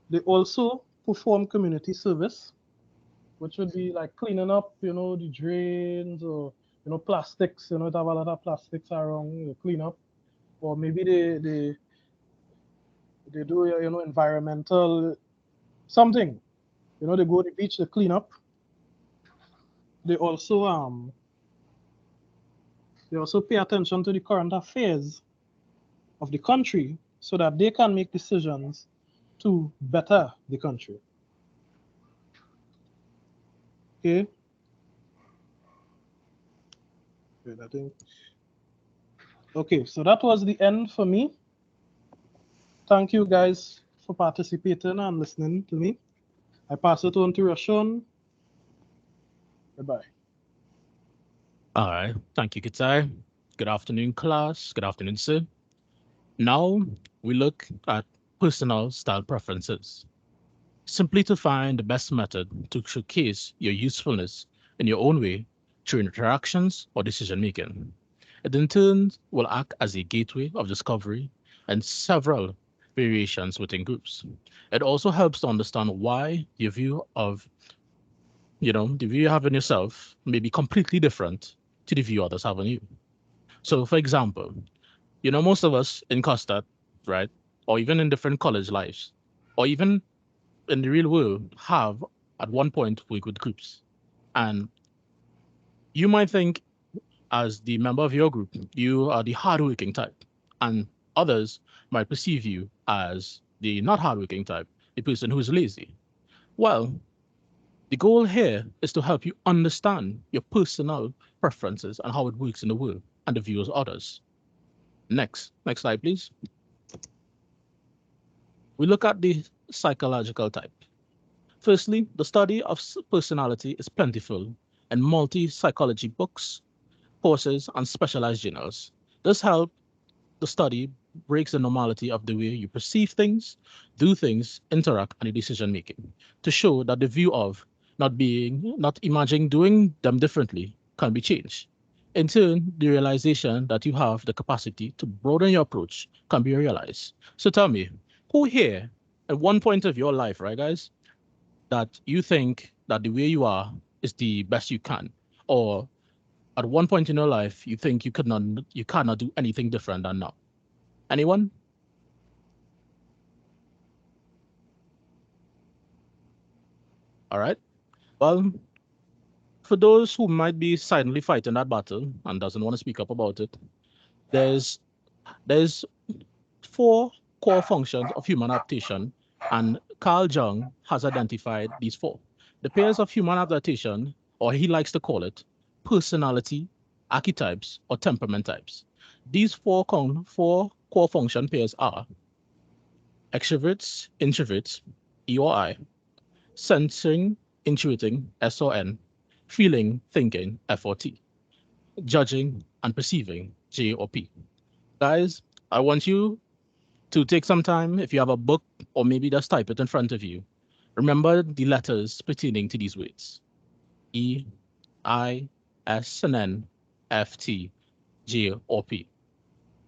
They also perform community service, which would be like cleaning up, the drains or, plastics, they have a lot of plastics around, clean up. Or maybe they do, environmental something. They go to the beach to clean up. They also pay attention to the current affairs of the country so that they can make decisions to better the country. Okay. Wait, I think. Okay, so that was the end for me. Thank you guys for participating and listening to me. I pass it on to Rashawn. Bye-bye. All right. Thank you, Kitai. Good afternoon, class. Good afternoon, sir. Now we look at personal style preferences. Simply to find the best method to showcase your usefulness in your own way through interactions or decision making. It in turn will act as a gateway of discovery and several variations within groups. It also helps to understand why your view of, the view you have in yourself may be completely different to the view others have on you. So, for example, most of us in Custard, right, or even in different college lives, or even in the real world, have at one point worked with groups. And You might think, as the member of your group, you are the hardworking type, and others might perceive you as the not hardworking type, the person who is lazy. Well, the goal here is to help you understand your personal preferences and how it works in the world and the views of others. Next slide, please. We look at the psychological type. Firstly, the study of personality is plentiful in multi-psychology books, courses, and specialized journals. This help the study breaks the normality of the way you perceive things, do things, interact, and decision making to show that the view of not imagining doing them differently can be changed. In turn, the realization that you have the capacity to broaden your approach can be realized. So tell me, who here at one point of your life, right, guys, that you think that the way you are is the best you can, or at one point in your life you think you cannot do anything different than now? Anyone? All right. Well, for those who might be silently fighting that battle and doesn't want to speak up about it, there's there's four core functions of human adaptation, and Carl Jung has identified these four. The pairs of human adaptation, or he likes to call it personality, archetypes, or temperament types. These four core function pairs are extroverts, introverts, E or I, sensing, intuiting, S or N, feeling, thinking, F or T, judging, and perceiving, J or P. Guys, I want you to take some time, if you have a book or maybe just type it in front of you. Remember the letters pertaining to these words: E, I, S, and N, F, T, J, or P.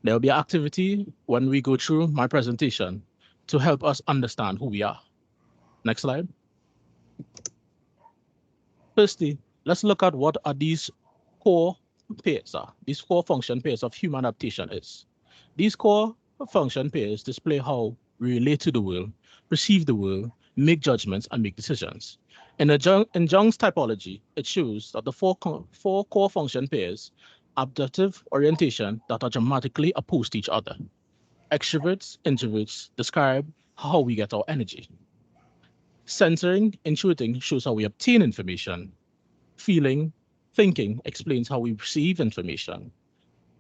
There will be an activity when we go through my presentation to help us understand who we are. Next slide. Firstly, let's look at what are these core pairs are. These core function pairs of human adaptation is. These core function pairs display how we relate to the world, perceive the world, make judgments, and make decisions. In Jung's typology, it shows that the four core function pairs adaptive orientation that are dramatically opposed to each other. Extroverts, introverts describe how we get our energy. Censoring, intuiting shows how we obtain information. Feeling, thinking explains how we perceive information.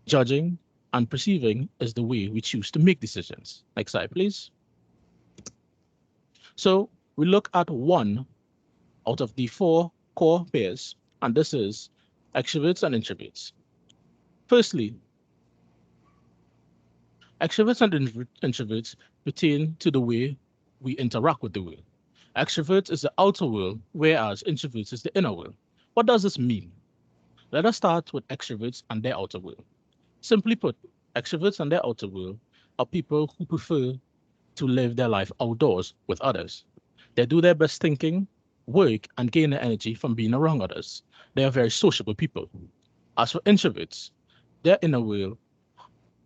Judging and perceiving is the way we choose to make decisions. Next slide, please. So we look at one out of the four core pairs, and this is extroverts and introverts. Firstly, extroverts and introverts pertain to the way we interact with the world. Extroverts is the outer world, whereas introverts is the inner world. What does this mean? Let us start with extroverts and their outer world. Simply put, extroverts and their outer world are people who prefer to live their life outdoors with others. They do their best thinking, work, and gain their energy from being around others. They are very sociable people. As for introverts, their inner world,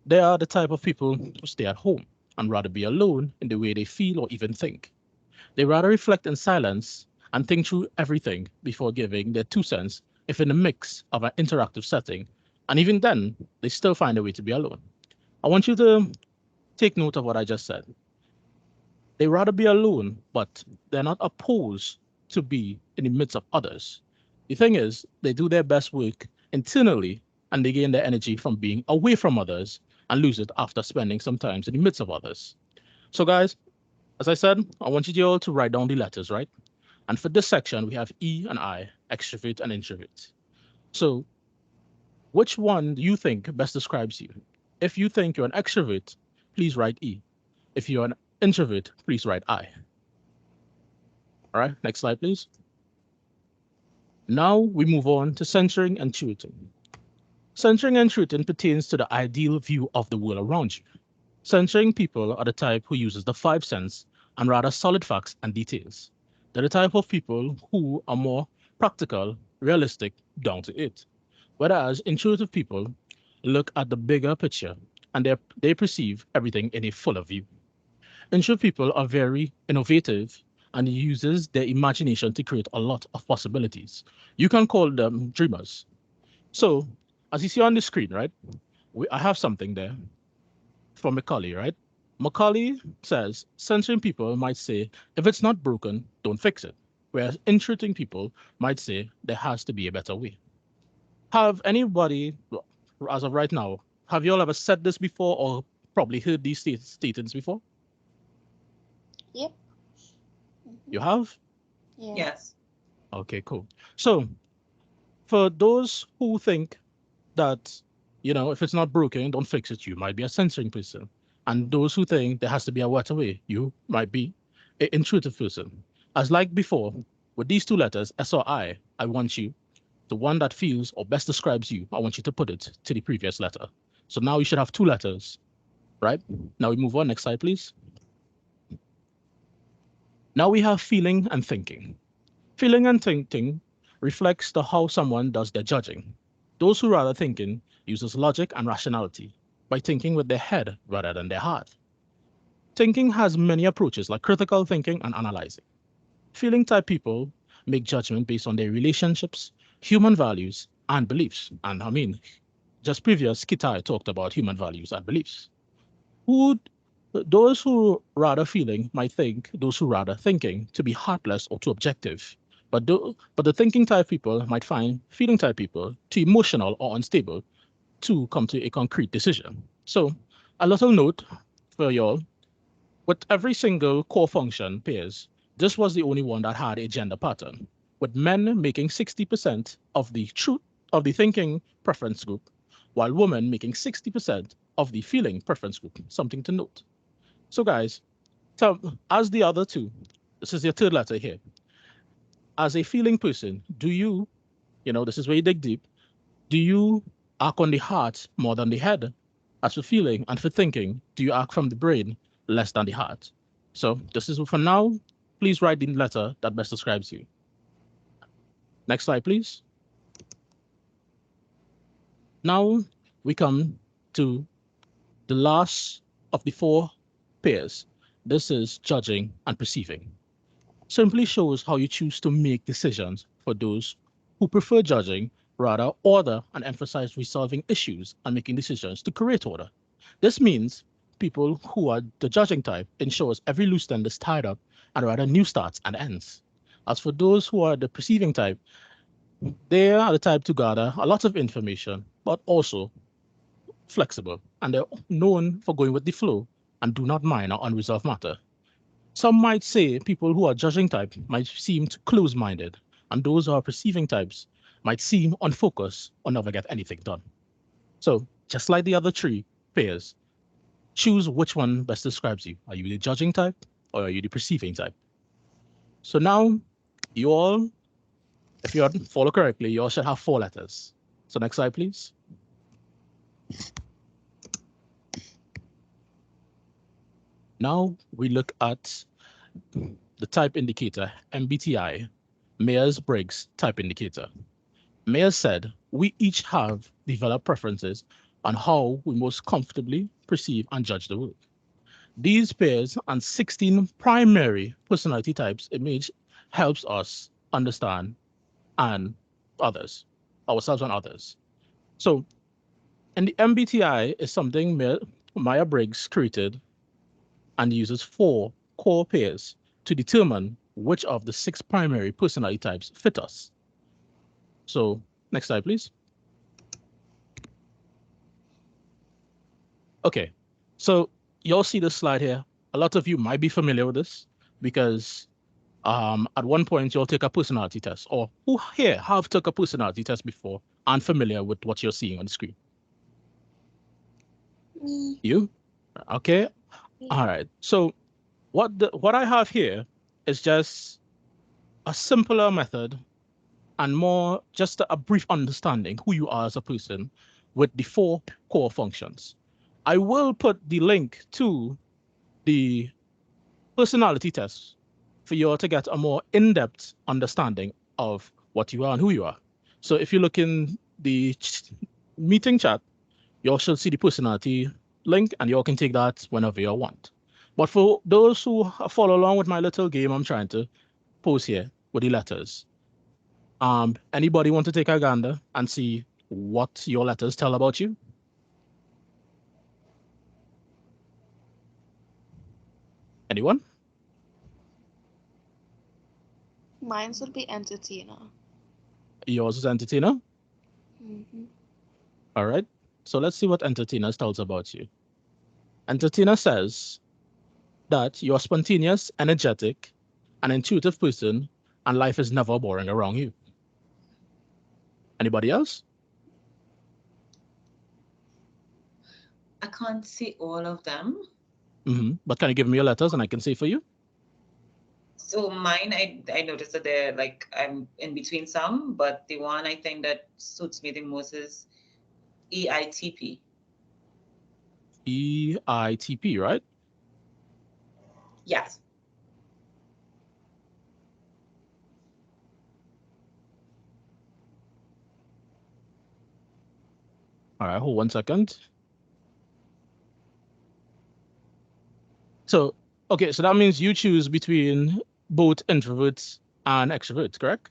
they are the type of people who stay at home and rather be alone in the way they feel or even think. They rather reflect in silence and think through everything before giving their 2 cents if in a mix of an interactive setting, and even then, they still find a way to be alone. I want you to take note of what I just said. They rather be alone, but they're not opposed to be in the midst of others. The thing is, they do their best work internally and they gain their energy from being away from others and lose it after spending some time in the midst of others. So guys, as I said, I want you all to write down the letters, right? And for this section, we have E and I, extrovert and introvert. So which one do you think best describes you? If you think you're an extrovert, please write E. If you're an introvert, please write I. All right, next slide, please. Now we move on to censoring and tutoring. Censoring and tutoring pertains to the ideal view of the world around you. Censoring people are the type who uses the 5 senses and rather solid facts and details. They're the type of people who are more practical, realistic, down to earth. Whereas intuitive people look at the bigger picture and they perceive everything in a fuller view. Intuitive people are very innovative and uses their imagination to create a lot of possibilities. You can call them dreamers. So, as you see on the screen, right, I have something there from Macaulay, right? Macaulay says censoring people might say, if it's not broken, don't fix it. Whereas entreating people might say there has to be a better way. Have anybody, as of right now, have you all ever said this before or probably heard these statements before? Yep. You have? Yeah. Yes. Okay, cool. So, for those who think that, if it's not broken, don't fix it, you might be a censoring person. And those who think there has to be a better way, you might be an intuitive person. As like before, with these two letters, S or I want you, the one that feels or best describes you, I want you to put it to the previous letter. So now you should have two letters, right? Now we move on. Next slide, please. Now we have feeling and thinking. Feeling and thinking reflects the how someone does their judging. Those who rather thinking uses logic and rationality by thinking with their head rather than their heart. Thinking has many approaches like critical thinking and analyzing. Feeling type people make judgment based on their relationships, human values, and beliefs. And I mean, just previous Kitai talked about human values and beliefs. Who Those who rather feeling might think those who rather thinking to be heartless or too objective. But the thinking type people might find feeling type people too emotional or unstable to come to a concrete decision. So a little note for y'all, with every single core function pairs, this was the only one that had a gender pattern, with men making 60% of the truth of the thinking preference group, while women making 60% of the feeling preference group. Something to note. So, guys, as the other two, this is your third letter here. As a feeling person, do you, this is where you dig deep, do you act on the heart more than the head? As for feeling and for thinking, do you act from the brain less than the heart? So, this is for now. Please write the letter that best describes you. Next slide, please. Now we come to the last of the four pairs. This is judging and perceiving. Simply shows how you choose to make decisions for those who prefer judging, rather order and emphasize resolving issues and making decisions to create order. This means people who are the judging type ensures every loose end is tied up and rather new starts and ends. As for those who are the perceiving type, they are the type to gather a lot of information, but also flexible, and they're known for going with the flow and do not mind our unresolved matter. Some might say people who are judging type might seem close-minded, and those who are perceiving types might seem unfocused or never get anything done. So, just like the other three pairs, choose which one best describes you. Are you the judging type or are you the perceiving type? So now, you all, if you follow correctly, you all should have four letters. So next slide, please. Now we look at the type indicator, MBTI, Myers-Briggs type indicator. Myers said, we each have developed preferences on how we most comfortably perceive and judge the world. These pairs and 16 primary personality types image helps us understand and ourselves and others. So, and the MBTI is something Myers-Briggs created and uses 4 core pairs to determine which of the 6 primary personality types fit us. So, next slide, please. Okay, so you'll see this slide here. A lot of you might be familiar with this because at one point you'll take a personality test, or who here have took a personality test before and familiar with what you're seeing on the screen? Me. You? Okay. All right. So what I have here is just a simpler method and more just a brief understanding who you are as a person with the 4 core functions. I will put the link to the personality test for you all to get a more in-depth understanding of what you are and who you are. So if you look in the meeting chat, you all should see the personality link and you all can take that whenever you want. But for those who follow along with my little game I'm trying to pose here with the letters, anybody want to take a gander and see what your letters tell about you? Anyone? Mine would be entertainer. Yours is entertainer? Mm-hmm. All right. So let's see what entertainer tells about you. Entertainer says that you're spontaneous, energetic, an intuitive person, and life is never boring around you. Anybody else? I can't see all of them. But can you give me your letters and I can say for you? So mine, I noticed that they're like I'm in between some, but the one I think that suits me the most is EITP. EITP, right? Yes. All right, hold 1 second. So, okay, so that means you choose between both introverts and extroverts, correct?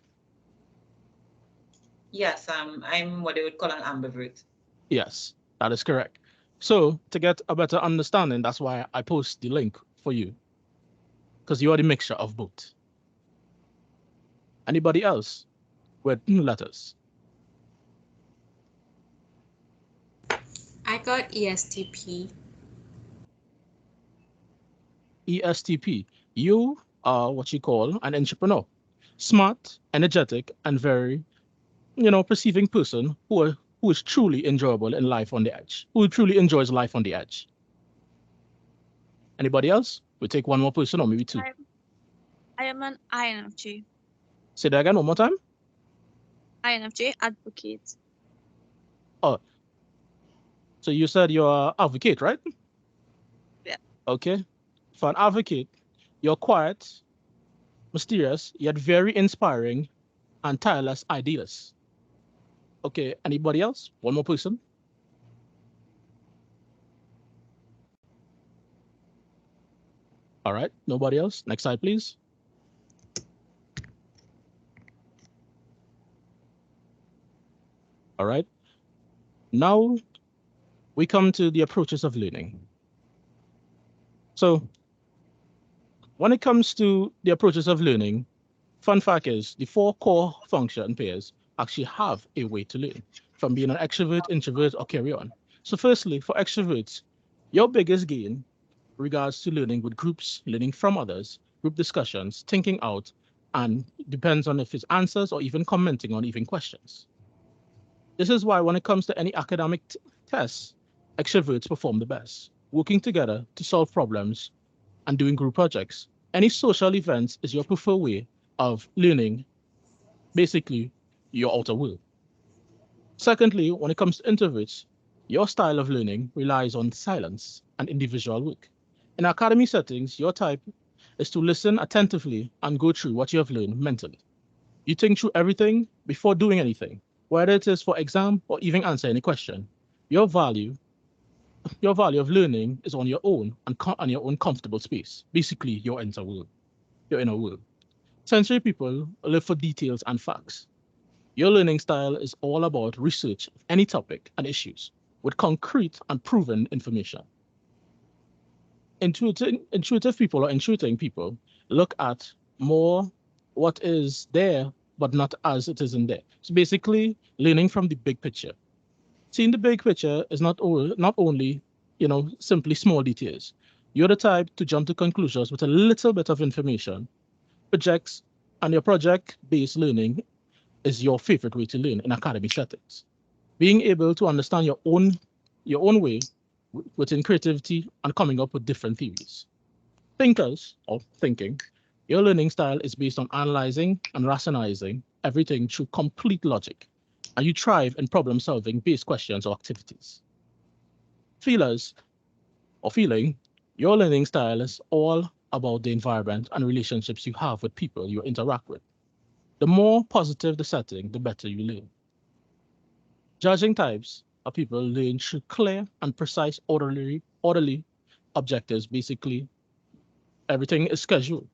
Yes, I'm what they would call an ambivert. Yes, that is correct. So, to get a better understanding, that's why I post the link for you, because you are the mixture of both. Anybody else with letters? I got ESTP. ESTP. You are what you call an entrepreneur. Smart, energetic, and very, perceiving person who is truly enjoyable in life on the edge, who truly enjoys life on the edge. Anybody else? We'll take one more person or maybe two. I am an INFJ. Say that again one more time. INFJ advocate. Oh, so you said you're an advocate, right? Yeah. Okay. For an advocate, you're quiet, mysterious, yet very inspiring and tireless idealist. Okay, anybody else? One more person. All right, nobody else. Next slide, please. All right. Now we come to the approaches of learning. So when it comes to the approaches of learning, fun fact is the 4 core function pairs actually have a way to learn from being an extrovert, introvert, or carry on. So firstly, for extroverts, your biggest gain regards to learning with groups, learning from others, group discussions, thinking out, and depends on if it's answers or even commenting on even questions. This is why when it comes to any academic tests, extroverts perform the best, working together to solve problems and doing group projects. Any social events is your preferred way of learning, basically your outer world. Secondly, when it comes to introverts, your style of learning relies on silence and individual work. In academy settings, your type is to listen attentively and go through what you have learned mentally. You think through everything before doing anything, whether it is for exam or even answer any question. Your value of learning is on your own and your own comfortable space, basically your inner world. Your inner world. Sensory people live for details and facts. Your learning style is all about research of any topic and issues with concrete and proven information. Intuitive people or intuiting people look at more what is there, but not as it is in there. So basically, learning from the big picture. Seeing the big picture is not only, simply small details. You're the type to jump to conclusions with a little bit of information. Projects and your project-based learning is your favorite way to learn in academic settings. Being able to understand your own way within creativity and coming up with different theories. Thinkers, or thinking, your learning style is based on analyzing and rationalizing everything through complete logic, and you thrive in problem solving based questions or activities. Feelers, or feeling, your learning style is all about the environment and relationships you have with people you interact with. The more positive the setting, the better you learn. Judging types of people learn through clear and precise orderly objectives. Basically, everything is scheduled.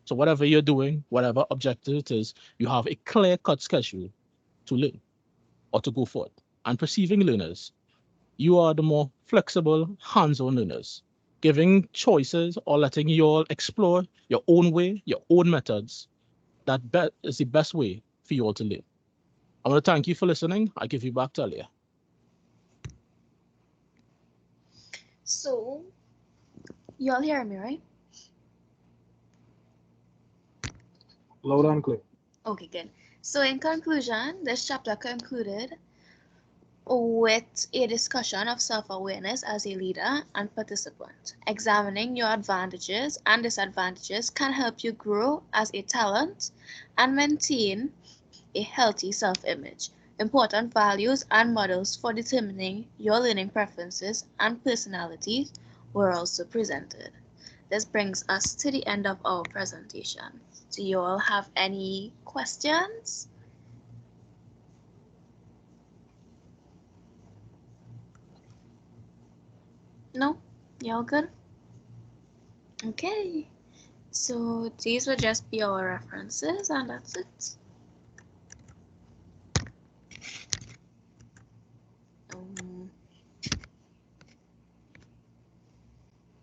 So whatever you're doing, whatever objective it is, you have a clear-cut schedule to learn or to go forward. and perceiving learners. You are the more flexible, hands-on learners, giving choices or letting you all explore your own way, your own methods. That is the best way for you all to learn. I want to thank you for listening. I give you back to Alia. So, you all hear me, right? Loud and clear. Okay, good. So in conclusion, this chapter concluded with a discussion of self-awareness as a leader and participant. Examining your advantages and disadvantages can help you grow as a talent and maintain a healthy self-image. Important values and models for determining your learning preferences and personalities were also presented. This brings us to the end of our presentation. Do you all have any questions? No? You all good? Okay. So these would just be our references and that's it.